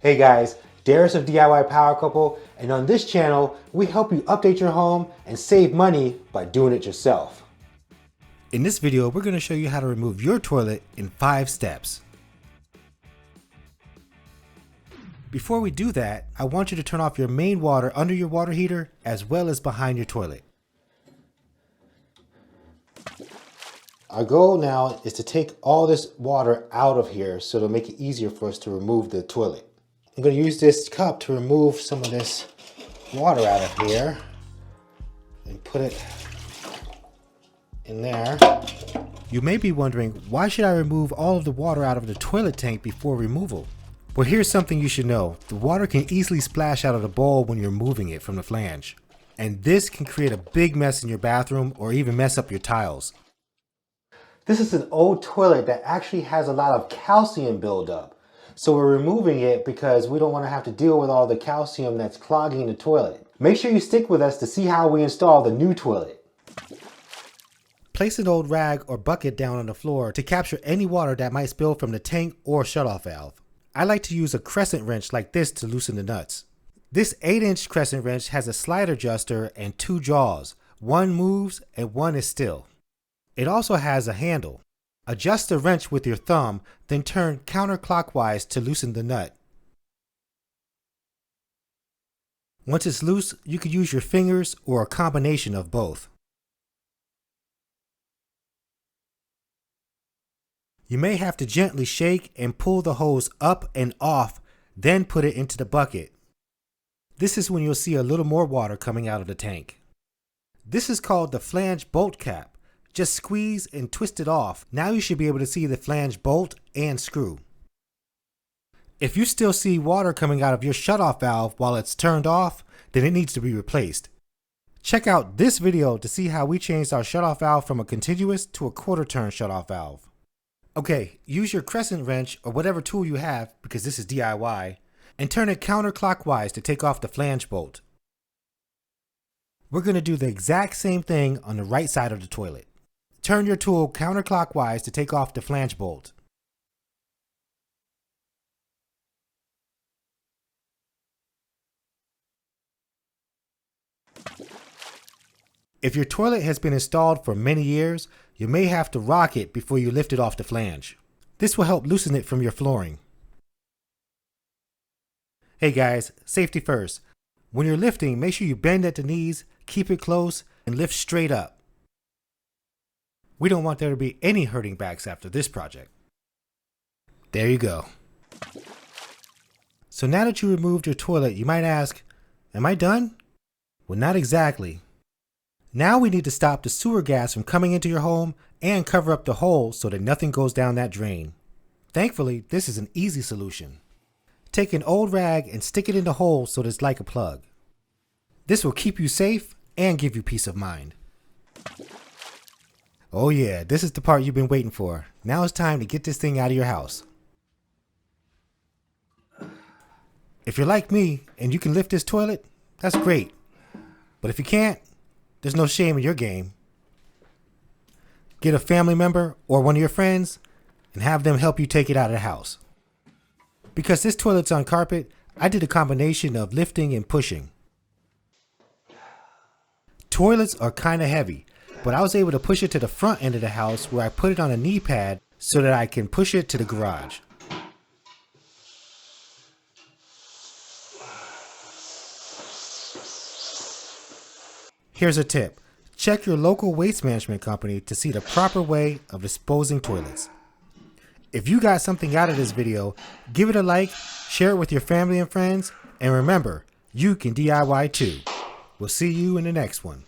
Hey guys, Daires of DIY Power Couple, and on this channel, we help you update your home and save money by doing it yourself. In this video, we're going to show you how to remove your toilet in 5 steps. Before we do that, I want you to turn off your main water under your water heater as well as behind your toilet. Our goal now is to take all this water out of here so it'll make it easier for us to remove the toilet. I'm going to use this cup to remove some of this water out of here and put it in there. You may be wondering, why should I remove all of the water out of the toilet tank before removal? Well, here's something you should know. The water can easily splash out of the bowl when you're moving it from the flange. And this can create a big mess in your bathroom or even mess up your tiles. This is an old toilet that actually has a lot of calcium buildup. So we're removing it because we don't want to have to deal with all the calcium that's clogging the toilet. Make sure you stick with us to see how we install the new toilet. Place an old rag or bucket down on the floor to capture any water that might spill from the tank or shutoff valve. I like to use a crescent wrench like this to loosen the nuts. This 8-inch crescent wrench has a slide adjuster and 2 jaws. One moves and one is still. It also has a handle. Adjust the wrench with your thumb, then turn counterclockwise to loosen the nut. Once it's loose, you can use your fingers or a combination of both. You may have to gently shake and pull the hose up and off, then put it into the bucket. This is when you'll see a little more water coming out of the tank. This is called the flange bolt cap. Just squeeze and twist it off. Now you should be able to see the flange bolt and screw. If you still see water coming out of your shutoff valve while it's turned off, then it needs to be replaced. Check out this video to see how we changed our shutoff valve from a continuous to a quarter turn shutoff valve. Okay, use your crescent wrench or whatever tool you have, because this is DIY, and turn it counterclockwise to take off the flange bolt. We're going to do the exact same thing on the right side of the toilet. Turn your tool counterclockwise to take off the flange bolt. If your toilet has been installed for many years, you may have to rock it before you lift it off the flange. This will help loosen it from your flooring. Hey guys, safety first. When you're lifting, make sure you bend at the knees, keep it close, and lift straight up. We don't want there to be any hurting backs after this project. There you go. So now that you removed your toilet, you might ask, am I done? Well, not exactly. Now we need to stop the sewer gas from coming into your home and cover up the hole so that nothing goes down that drain. Thankfully, this is an easy solution. Take an old rag and stick it in the hole so that it's like a plug. This will keep you safe and give you peace of mind. Oh yeah, this is the part you've been waiting for. Now it's time to get this thing out of your house. If you're like me and you can lift this toilet, that's great. But if you can't, there's no shame in your game. Get a family member or one of your friends and have them help you take it out of the house. Because this toilet's on carpet, I did a combination of lifting and pushing. Toilets are kind of heavy, but I was able to push it to the front end of the house where I put it on a knee pad so that I can push it to the garage. Here's a tip. Check your local waste management company to see the proper way of disposing toilets. If you got something out of this video, give it a like, share it with your family and friends, and remember, you can DIY too. We'll see you in the next one.